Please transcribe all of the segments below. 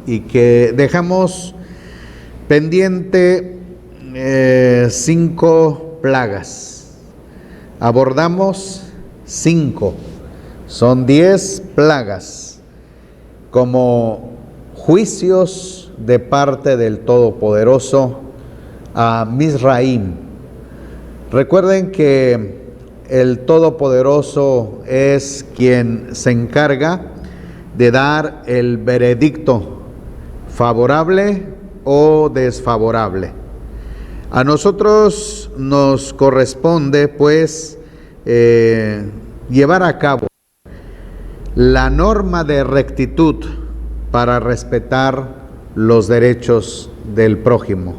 y que dejamos pendiente 5 plagas. Abordamos 5, son 10 plagas como juicios de parte del Todopoderoso a Misraim. Recuerden que el Todopoderoso es quien se encarga de dar el veredicto favorable o desfavorable. A nosotros nos corresponde pues llevar a cabo la norma de rectitud para respetar los derechos del prójimo,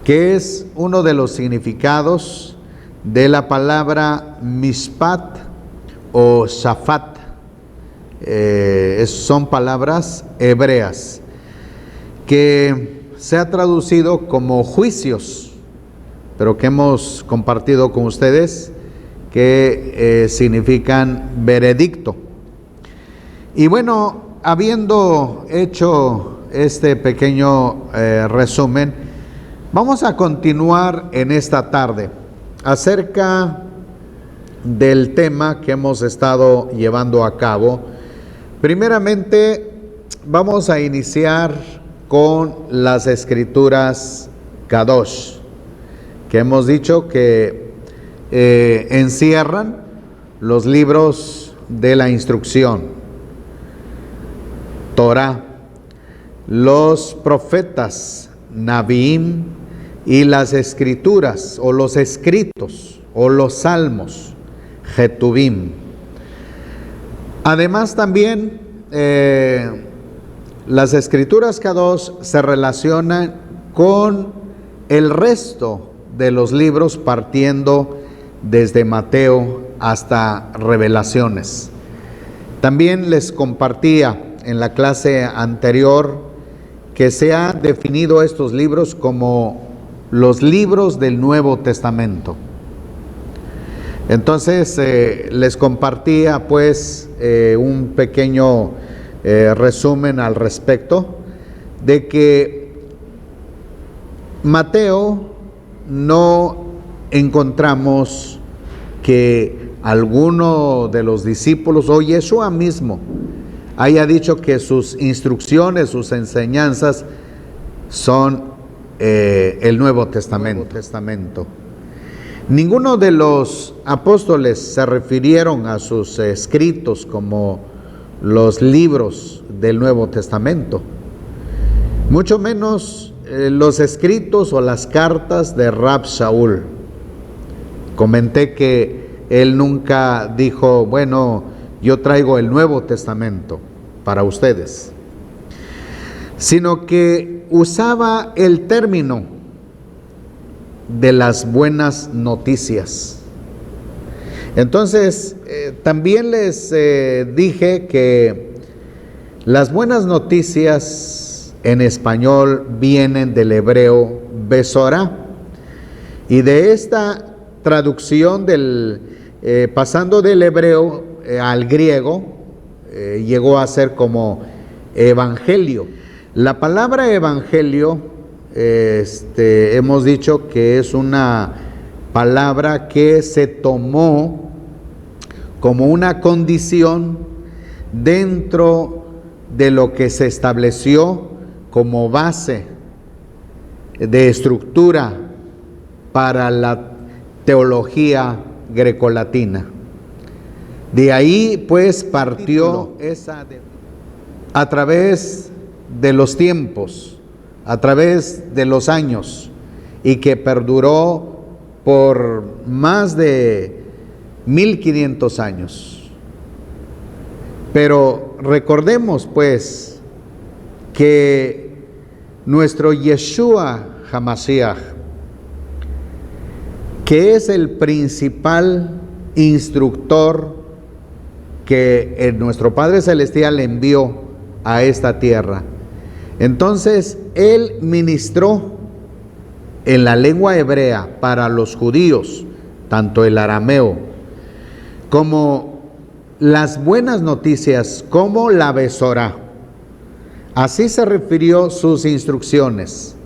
que es uno de los significados de la palabra mishpat o shafat. Son palabras hebreas que se ha traducido como juicios, pero que hemos compartido con ustedes que significan veredicto. Y bueno, habiendo hecho este pequeño resumen, vamos a continuar en esta tarde acerca del tema que hemos estado llevando a cabo. Primeramente, vamos a iniciar con las escrituras Kadosh, que hemos dicho que encierran los libros de la instrucción, Torah, los profetas, Nabiim, y las escrituras o los escritos o los salmos, Ketuvim. Además también las escrituras Kadosh se relacionan con el resto de los libros, partiendo desde Mateo hasta Revelaciones. También les compartía en la clase anterior que se ha definido estos libros como los libros del Nuevo Testamento. Entonces les compartía pues un pequeño resumen al respecto de que Mateo no encontramos que alguno de los discípulos o Yeshua mismo haya dicho que sus instrucciones, sus enseñanzas son el Nuevo Testamento. Ninguno de los apóstoles se refirieron a sus escritos como los libros del Nuevo Testamento, mucho menos los escritos o las cartas de Rab Shaul. Comenté que él nunca dijo, bueno, yo traigo el Nuevo Testamento para ustedes, sino que usaba el término de las buenas noticias. Entonces, también les dije que las buenas noticias en español vienen del hebreo Besorá, y de esta traducción pasando del hebreo al griego, llegó a ser como evangelio. La palabra evangelio, hemos dicho que es una palabra que se tomó como una condición dentro de lo que se estableció como base de estructura para la teología grecolatina. De ahí pues partió a través de los tiempos, a través de los años, y que perduró por más de 1500 años. Pero recordemos pues que nuestro Yeshua HaMashiach, que es el principal instructor que nuestro Padre Celestial envió a esta tierra, entonces Él ministró en la lengua hebrea para los judíos, tanto el arameo como las buenas noticias, como la Besorá, Así se refirió sus instrucciones.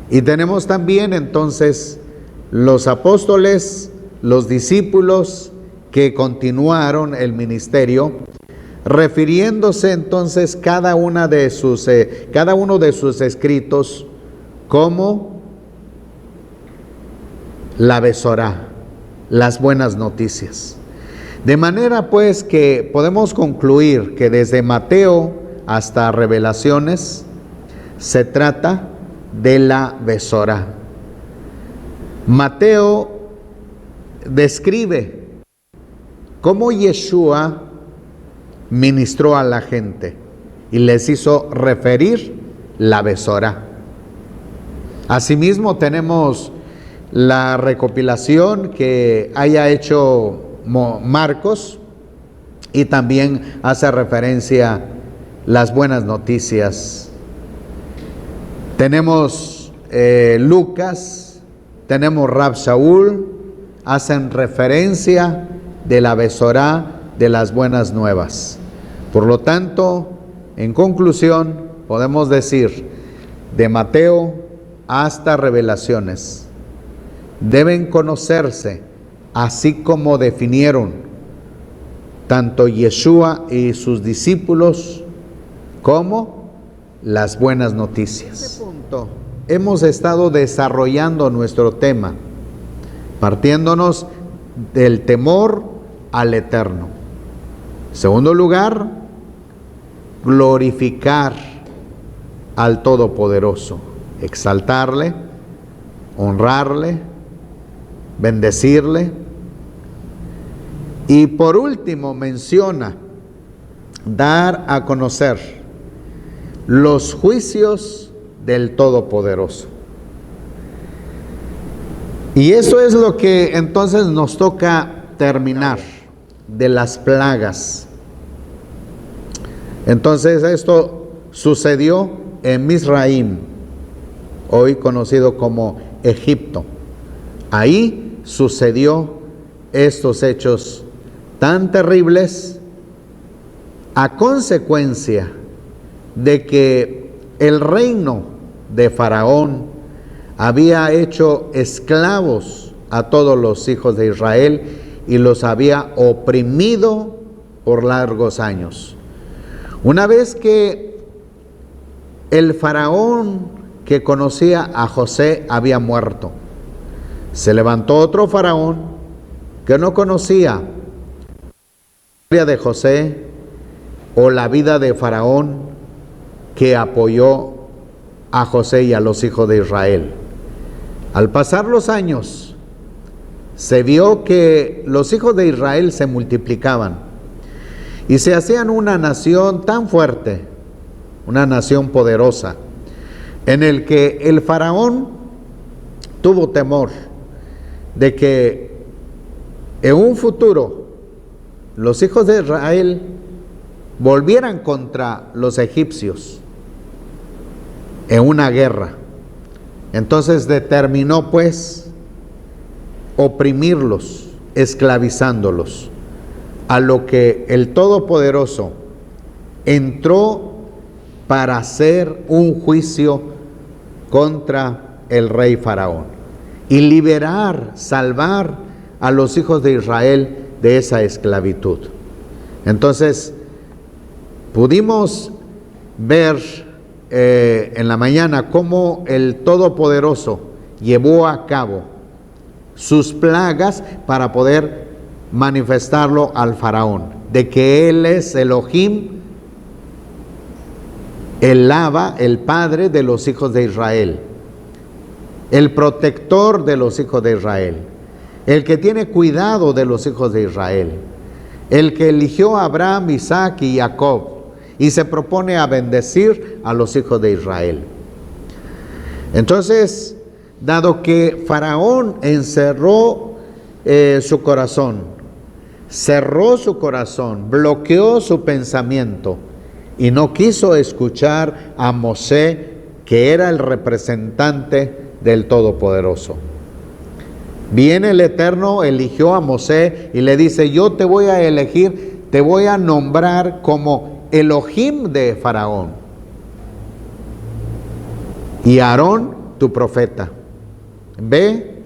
Y tenemos también entonces los apóstoles, los discípulos que continuaron el ministerio, refiriéndose entonces cada uno de sus escritos como la Besorá, las buenas noticias. De manera pues que podemos concluir que desde Mateo hasta Revelaciones se trata de la Besorá. Mateo describe cómo Yeshua ministró a la gente y les hizo referir la Besorá. Asimismo tenemos la recopilación que haya hecho Marcos y también hace referencia a las buenas noticias. Tenemos Lucas, tenemos Rab Shaul, hacen referencia de la Besorá, de las buenas nuevas. Por lo tanto, en conclusión, podemos decir, de Mateo hasta Revelaciones, deben conocerse, así como definieron tanto Yeshua y sus discípulos, como las buenas noticias. En este punto, hemos estado desarrollando nuestro tema, partiéndonos del temor al eterno. Segundo lugar, glorificar al Todopoderoso, exaltarle, honrarle, bendecirle. Y por último menciona dar a conocer los juicios del Todopoderoso. Y eso es lo que entonces nos toca terminar, de las plagas. Entonces esto sucedió en Misraim, hoy conocido como Egipto. Ahí sucedió estos hechos tan terribles a consecuencia de que el reino de Faraón había hecho esclavos a todos los hijos de Israel y los había oprimido por largos años. Una vez que el faraón que conocía a José había muerto, se levantó otro faraón que no conocía la historia de José o la vida de Faraón, que apoyó a José y a los hijos de Israel. Al pasar los años, se vio que los hijos de Israel se multiplicaban y se hacían una nación tan fuerte, una nación poderosa, en el que el faraón tuvo temor de que en un futuro los hijos de Israel volvieran contra los egipcios en una guerra. Entonces determinó pues oprimirlos, esclavizándolos, a lo que el Todopoderoso entró para hacer un juicio contra el rey Faraón y liberar, salvar a los hijos de Israel de esa esclavitud. Entonces pudimos ver en la mañana cómo el Todopoderoso llevó a cabo sus plagas para poder manifestarlo al faraón, de que él es Elohim, el Abba, el padre de los hijos de Israel, el protector de los hijos de Israel, el que tiene cuidado de los hijos de Israel, el que eligió a Abraham, Isaac y Jacob y se propone a bendecir a los hijos de Israel. Entonces, dado que Faraón encerró su corazón, cerró su corazón, bloqueó su pensamiento y no quiso escuchar a Mosés, que era el representante del Todopoderoso. Viene el Eterno, eligió a Mosés y le dice: yo te voy a elegir, te voy a nombrar como Elohim de Faraón. y Aarón, tu profeta. Ve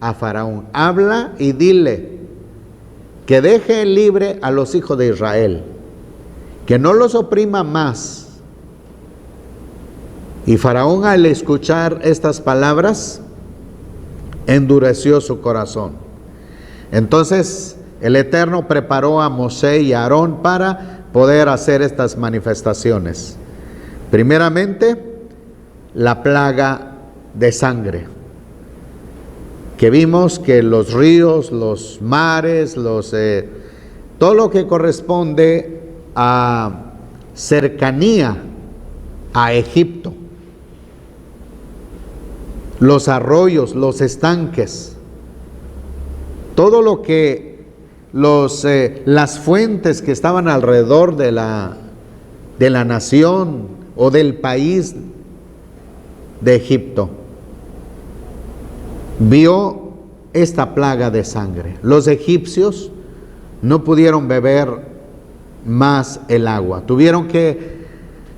a Faraón, habla y dile que deje libre a los hijos de Israel, que no los oprima más. Y Faraón, al escuchar estas palabras, endureció su corazón. Entonces el Eterno preparó a Mosé y a Aarón para poder hacer estas manifestaciones. Primeramente, la plaga de sangre, que vimos que los ríos, los mares, todo lo que corresponde a cercanía a Egipto, los arroyos, los estanques, todo lo que las fuentes que estaban alrededor de la nación o del país de Egipto, vio esta plaga de sangre. Los egipcios no pudieron beber más el agua, tuvieron que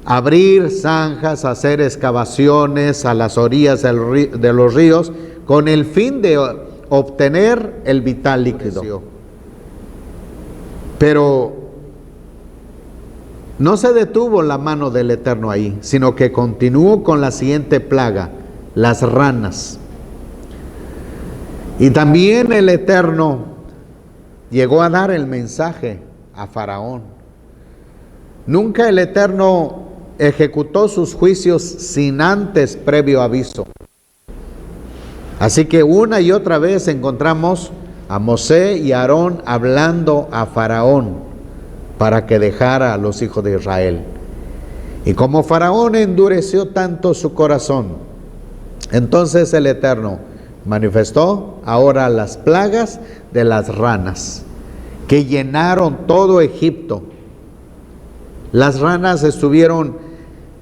abrir zanjas, hacer excavaciones a las orillas de los ríos con el fin de obtener el vital líquido. Pero no se detuvo la mano del Eterno ahí, sino que continuó con la siguiente plaga, las ranas. Y también el Eterno llegó a dar el mensaje a Faraón. Nunca el Eterno ejecutó sus juicios sin antes previo aviso. Así que una y otra vez encontramos a Mosé y a Aarón hablando a Faraón para que dejara a los hijos de Israel. Y como Faraón endureció tanto su corazón, entonces el Eterno manifestó ahora las plagas de las ranas que llenaron todo Egipto. Las ranas estuvieron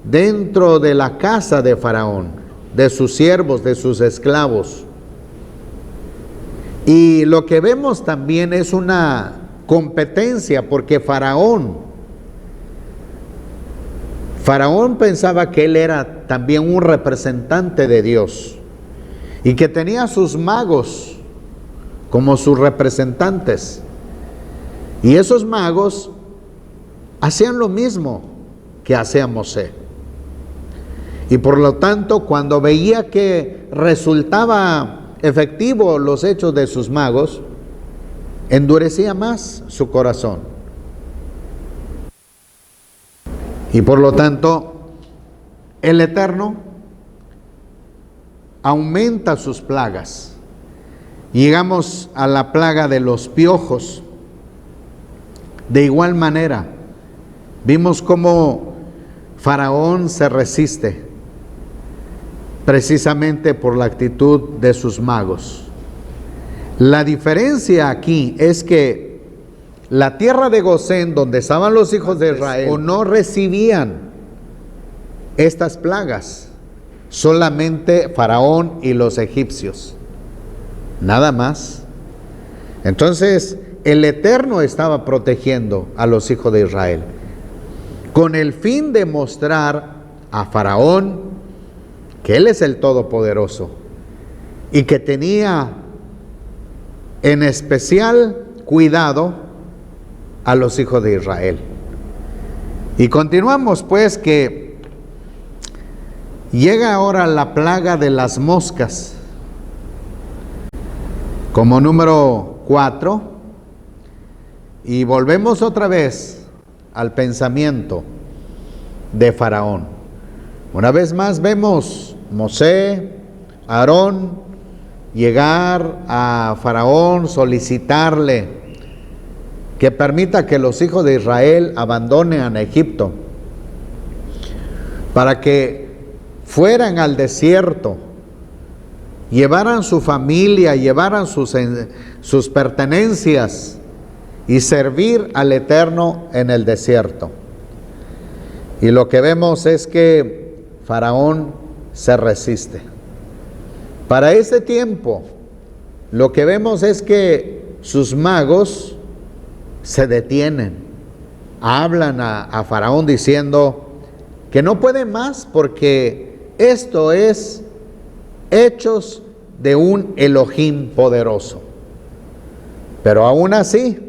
dentro de la casa de Faraón, de sus siervos, de sus esclavos. Y lo que vemos también es una competencia, porque Faraón pensaba que él era también un representante de Dios y que tenía sus magos como sus representantes. Y esos magos hacían lo mismo que hacía Mosé. Y por lo tanto, cuando veía que resultaba efectivo los hechos de sus magos, endurecía más su corazón. Y por lo tanto, el Eterno aumenta sus plagas. Llegamos a la plaga de los piojos. De igual manera, vimos cómo Faraón se resiste, precisamente por la actitud de sus magos. La diferencia aquí es que la tierra de Gosén, donde estaban los hijos de Israel, no recibían estas plagas, solamente Faraón y los egipcios, nada más. Entonces el Eterno estaba protegiendo a los hijos de Israel, con el fin de mostrar a Faraón que Él es el Todopoderoso y que tenía en especial cuidado a los hijos de Israel. Y continuamos pues, que llega ahora la plaga de las moscas como número 4, y volvemos otra vez al pensamiento de Faraón. Una vez más vemos Mosé, Aarón llegar a Faraón, solicitarle que permita que los hijos de Israel abandonen a Egipto para que fueran al desierto, llevaran su familia, llevaran sus pertenencias y servir al Eterno en el desierto. Y lo que vemos es que Faraón se resiste. Para ese tiempo, lo que vemos es que sus magos se detienen, hablan a Faraón diciendo que no puede más porque Esto es hechos de un Elohim poderoso. Pero aún así,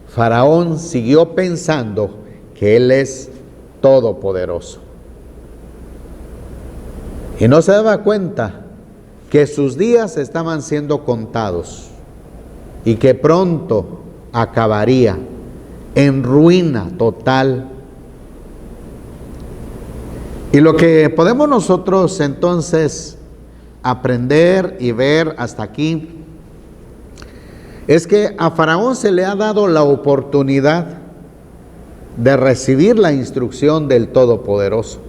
Faraón siguió pensando que él es todopoderoso. Y no se daba cuenta que sus días estaban siendo contados y que pronto acabaría en ruina total. Y lo que podemos nosotros entonces aprender y ver hasta aquí es que a Faraón se le ha dado la oportunidad de recibir la instrucción del Todopoderoso.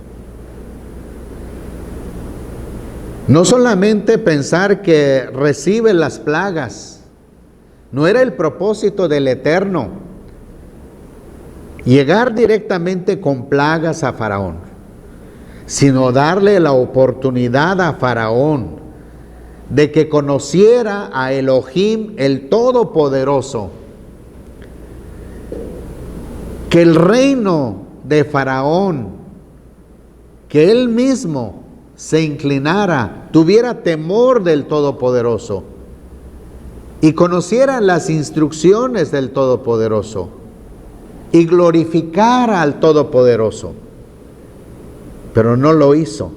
No solamente pensar que recibe las plagas, no era el propósito del Eterno llegar directamente con plagas a Faraón, sino darle la oportunidad a Faraón de que conociera a Elohim, el Todopoderoso, que el reino de Faraón, que él mismo se inclinara, tuviera temor del Todopoderoso y conociera las instrucciones del Todopoderoso y glorificara al Todopoderoso, pero no lo hizo.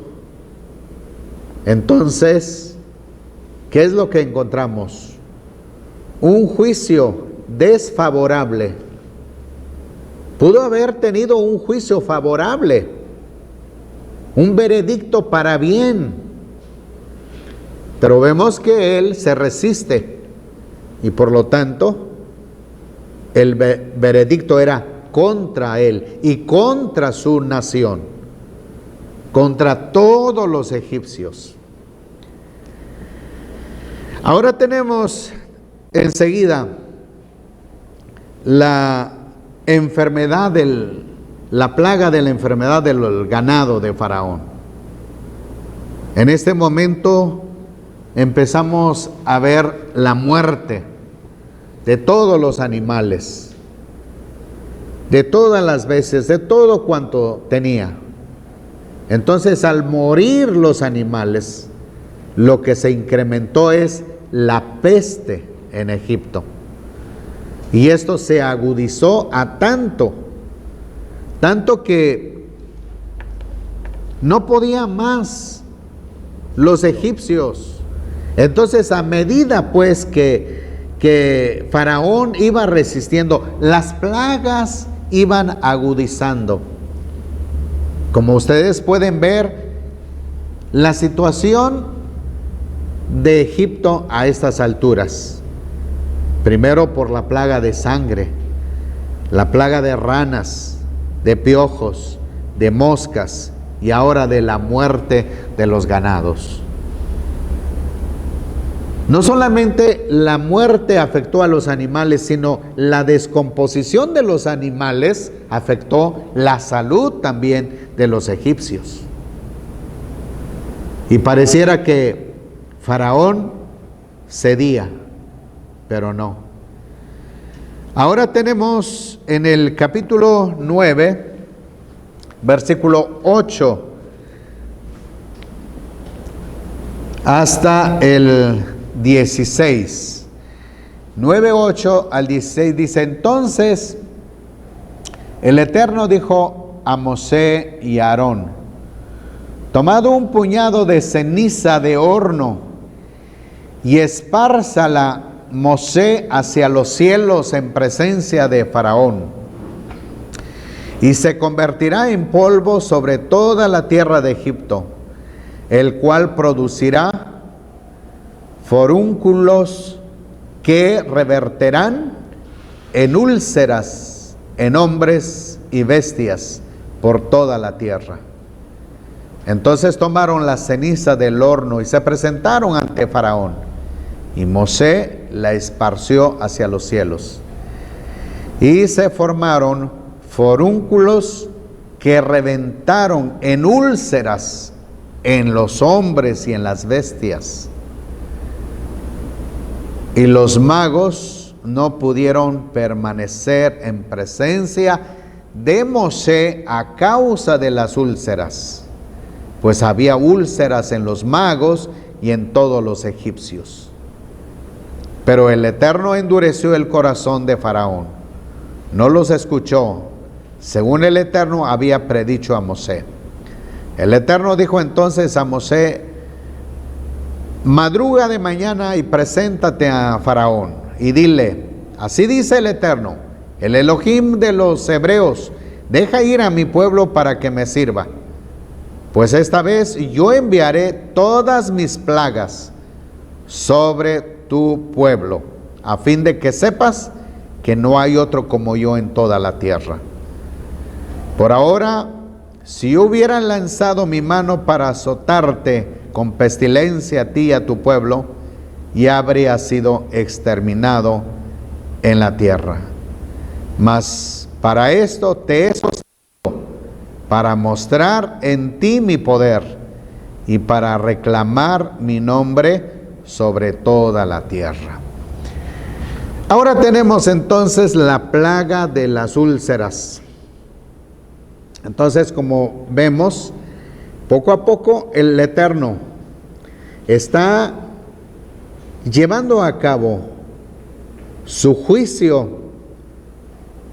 Entonces, ¿qué es lo que encontramos? Un juicio desfavorable. Pudo haber tenido un juicio favorable, un veredicto para bien, pero vemos que él se resiste y por lo tanto el veredicto era contra él y contra su nación, contra todos los egipcios. Ahora tenemos enseguida la plaga de la enfermedad del ganado de Faraón. En este momento empezamos a ver la muerte de todos los animales, de todas las veces, de todo cuanto tenía. Entonces, al morir los animales, lo que se incrementó es la peste en Egipto. Y esto se agudizó a tanto que no podían más los egipcios. Entonces, a medida pues que Faraón iba resistiendo, las plagas iban agudizando. Como ustedes pueden ver, la situación de Egipto a estas alturas, primero por la plaga de sangre, la plaga de ranas, de piojos, de moscas y ahora de la muerte de los ganados. No solamente la muerte afectó a los animales, sino la descomposición de los animales afectó la salud también de los egipcios. Y pareciera que Faraón cedía, pero no. Ahora tenemos en el capítulo 9, versículo 8, hasta el 16. 9, 8 al 16 dice: entonces el Eterno dijo a Mosé y a Aarón: tomad un puñado de ceniza de horno y espárzala Mosé hacia los cielos en presencia de Faraón, y se convertirá en polvo sobre toda la tierra de Egipto, el cual producirá forúnculos que reverterán en úlceras en hombres y bestias por toda la tierra. Entonces tomaron la ceniza del horno y se presentaron ante Faraón, y Mosé la esparció hacia los cielos. Y se formaron forúnculos que reventaron en úlceras en los hombres y en las bestias. Y los magos no pudieron permanecer en presencia de Mosé a causa de las úlceras. pues había úlceras en los magos y en todos los egipcios. Pero el Eterno endureció el corazón de Faraón, no los escuchó, según el Eterno había predicho a Mosé. El Eterno dijo entonces a Mosé: madruga de mañana y preséntate a Faraón y dile: así dice el Eterno, el Elohim de los hebreos, deja ir a mi pueblo para que me sirva. Pues esta vez yo enviaré todas mis plagas sobre tu pueblo, a fin de que sepas que no hay otro como yo en toda la tierra. Por ahora, si yo hubiera lanzado mi mano para azotarte con pestilencia a ti y a tu pueblo, ya habría sido exterminado en la tierra. Mas para esto te he sostenido, para mostrar en ti mi poder y para reclamar mi nombre sobre toda la tierra. Ahora tenemos entonces la plaga de las úlceras. Entonces, como vemos, poco a poco el Eterno está llevando a cabo su juicio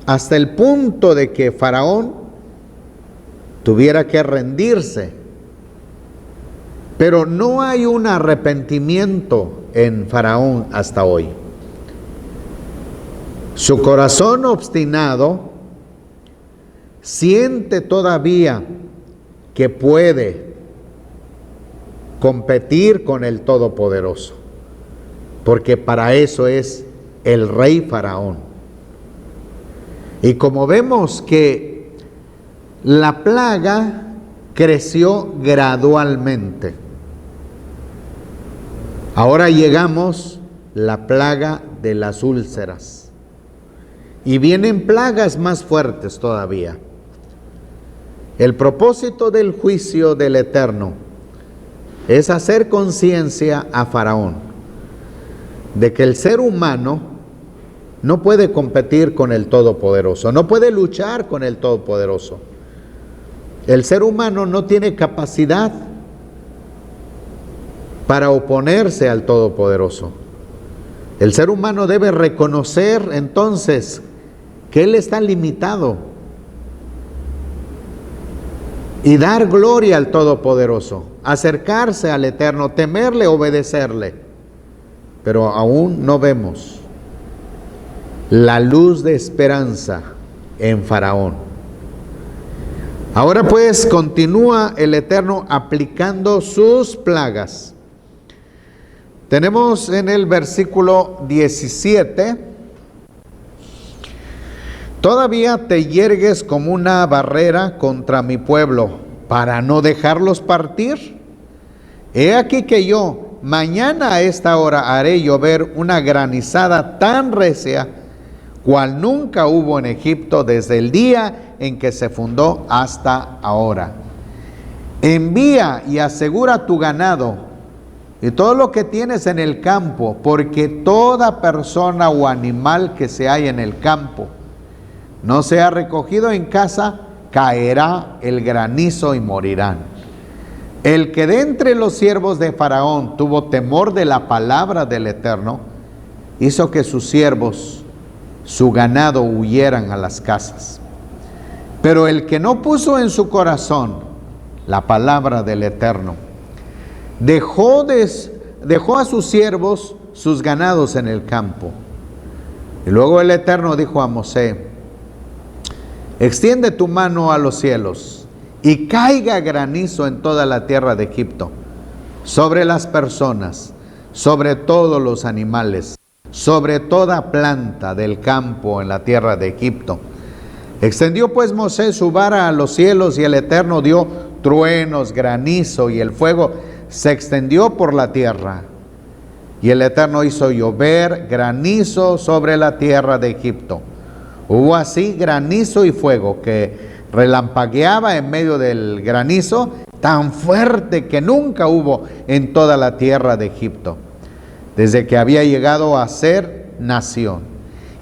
hasta el punto de que Faraón tuviera que rendirse. Pero no hay un arrepentimiento en Faraón hasta hoy. Su corazón obstinado siente todavía que puede competir con el Todopoderoso, porque para eso es el rey Faraón. Y como vemos que la plaga creció gradualmente, ahora llegamos a la plaga de las úlceras. Y vienen plagas más fuertes todavía. El propósito del juicio del Eterno es hacer conciencia a Faraón de que el ser humano no puede competir con el Todopoderoso, no puede luchar con el Todopoderoso. El ser humano no tiene capacidad para oponerse al Todopoderoso. El ser humano debe reconocer entonces que él está limitado y dar gloria al Todopoderoso, acercarse al Eterno, temerle, obedecerle. Pero aún no vemos la luz de esperanza en Faraón. Ahora pues continúa el Eterno aplicando sus plagas. Tenemos en el versículo 17: todavía te yergues como una barrera contra mi pueblo, para no dejarlos partir. He aquí que yo mañana a esta hora haré llover una granizada tan recia, cual nunca hubo en Egipto desde el día en que se fundó hasta ahora. Envía y asegura tu ganado y todo lo que tienes en el campo, porque toda persona o animal que se halla en el campo no sea recogido en casa, caerá el granizo y morirán. El que de entre los siervos de Faraón tuvo temor de la palabra del Eterno, hizo que sus siervos, su ganado, huyeran a las casas. Pero el que no puso en su corazón la palabra del Eterno, dejó a sus siervos, sus ganados en el campo. Y luego el Eterno dijo a Mosé: extiende tu mano a los cielos y caiga granizo en toda la tierra de Egipto, sobre las personas, sobre todos los animales, sobre toda planta del campo en la tierra de Egipto. Extendió pues Mosé su vara a los cielos, y el Eterno dio truenos, granizo, y el fuego se extendió por la tierra. Y el Eterno hizo llover granizo sobre la tierra de Egipto. Hubo así granizo y fuego que relampagueaba en medio del granizo, tan fuerte que nunca hubo en toda la tierra de Egipto, desde que había llegado a ser nación.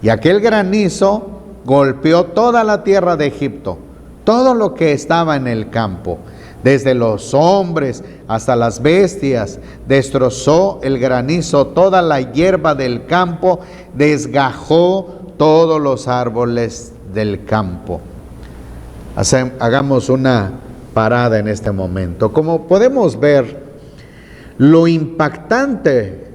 Y aquel granizo golpeó toda la tierra de Egipto, todo lo que estaba en el campo, desde los hombres hasta las bestias, destrozó el granizo toda la hierba del campo, desgajó todos los árboles del campo. Hagamos una parada en este momento. Como podemos ver, lo impactante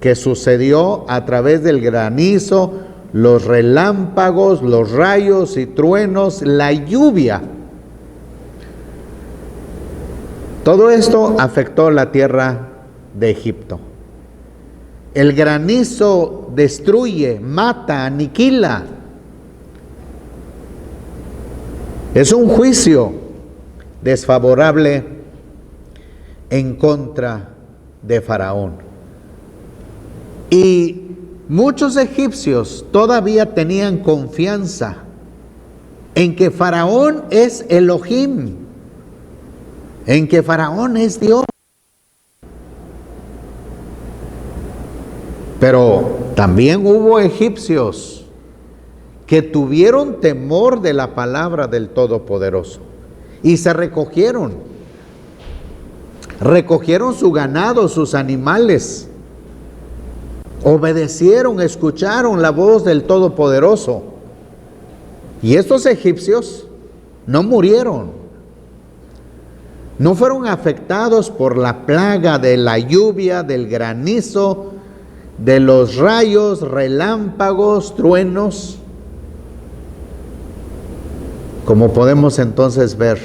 que sucedió a través del granizo, los relámpagos, los rayos y truenos, la lluvia. Todo esto afectó la tierra de Egipto. El granizo destruye, mata, aniquila. Es un juicio desfavorable en contra de Faraón. Y muchos egipcios todavía tenían confianza en que Faraón es Elohim, en que Faraón es Dios. Pero también hubo egipcios que tuvieron temor de la palabra del Todopoderoso y se recogieron su ganado, sus animales, obedecieron, escucharon la voz del Todopoderoso. Y estos egipcios no murieron, no fueron afectados por la plaga de la lluvia, del granizo, de los rayos, relámpagos, truenos. Como podemos entonces ver,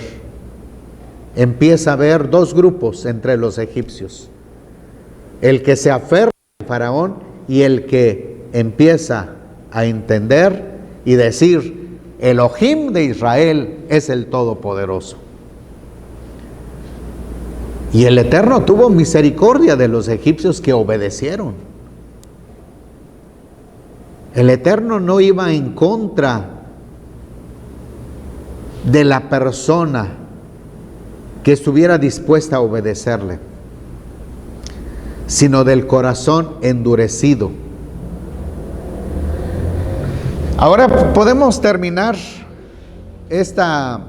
empieza a haber dos grupos entre los egipcios: el que se aferra a Faraón y el que empieza a entender y decir: Elohim de Israel es el Todopoderoso. Y el Eterno tuvo misericordia de los egipcios que obedecieron. El Eterno no iba en contra de la persona que estuviera dispuesta a obedecerle, sino del corazón endurecido. Ahora podemos terminar esta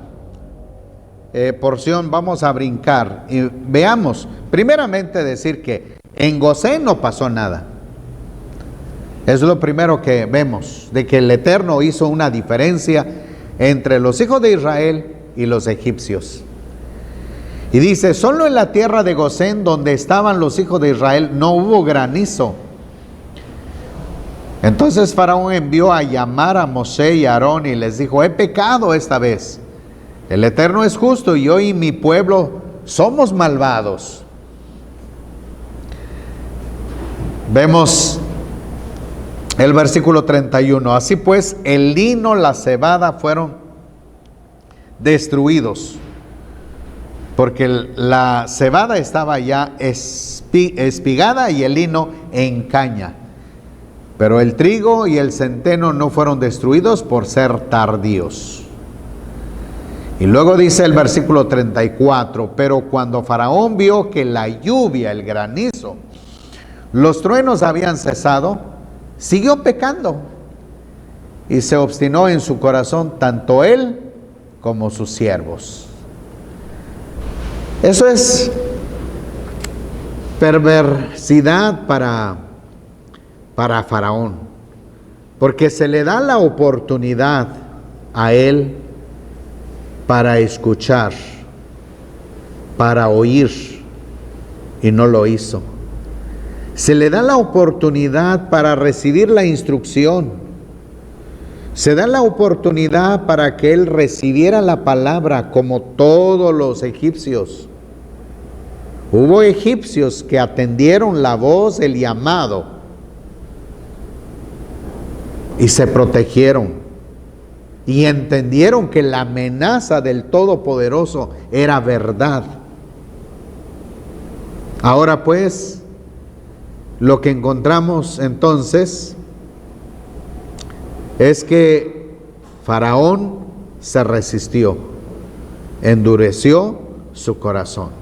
porción, vamos a brincar y veamos, primeramente decir que en Gosén no pasó nada. Es lo primero que vemos, de que el Eterno hizo una diferencia entre los hijos de Israel y los egipcios. Y dice: solo en la tierra de Gosén, donde estaban los hijos de Israel, no hubo granizo. Entonces Faraón envió a llamar a Mosé y a Aarón y les dijo: he pecado esta vez. El Eterno es justo y yo y mi pueblo somos malvados. Vemos el versículo 31. Así pues, el lino, la cebada fueron destruidos, porque la cebada estaba ya espigada y el lino en caña. Pero el trigo y el centeno no fueron destruidos por ser tardíos. Y luego dice el versículo 34, pero cuando Faraón vio que la lluvia, el granizo, los truenos habían cesado, siguió pecando y se obstinó en su corazón tanto él como sus siervos. Eso es perversidad para Faraón, porque se le da la oportunidad a él para escuchar, para oír, y no lo hizo. Se le da la oportunidad para recibir la instrucción. Se da la oportunidad para que él recibiera la palabra como todos los egipcios. Hubo egipcios que atendieron la voz, el llamado, y se protegieron. Y entendieron que la amenaza del Todopoderoso era verdad. Ahora pues, lo que encontramos entonces es que Faraón se resistió, endureció su corazón.